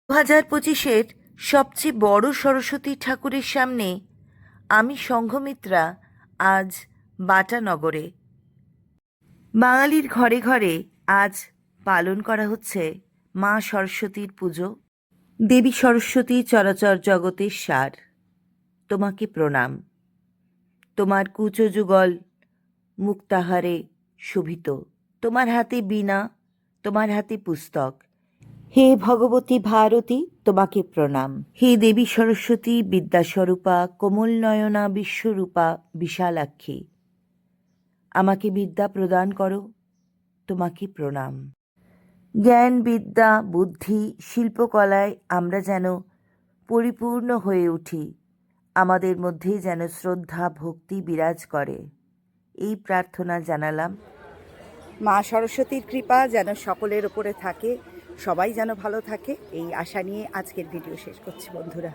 2025-এর সবচেয়ে বড় সরস্বতী ঠাকুরের সামনে আমি সংঘমিত্রা আজ বাটানগরে। বাঙালির ঘরে ঘরে আজ পালন করা হচ্ছে মা সরস্বতীর পুজো। দেবী সরস্বতী চরাচর জগতের সার, তোমাকে প্রণাম। তোমার কুচো যুগল মুক্তাহারে শোভিত, তোমার হাতে বীণা, তোমার হাতে পুস্তক। হে ভগবতী ভারতী, তোমাকে প্রণাম। হে দেবী সরস্বতী বিদ্যাস্বরূপা, কোমল নয়না বিশ্বরূপা, বিশালাক্ষী, আমাকে বিদ্যা প্রদান করো, তোমাকে প্রণাম। জ্ঞান বিদ্যা বুদ্ধি শিল্পকলায় আমরা যেন পরিপূর্ণ হয়ে উঠি, আমাদের মধ্যে যেন শ্রদ্ধা ভক্তি বিরাজ করে, এই প্রার্থনা জানালাম। মা সরস্বতীর কৃপা যেন সকলের ওপরে থাকে, সবাই যেন ভালো থাকে, এই আশা নিয়ে আজকের ভিডিও শেষ করছি বন্ধুরা।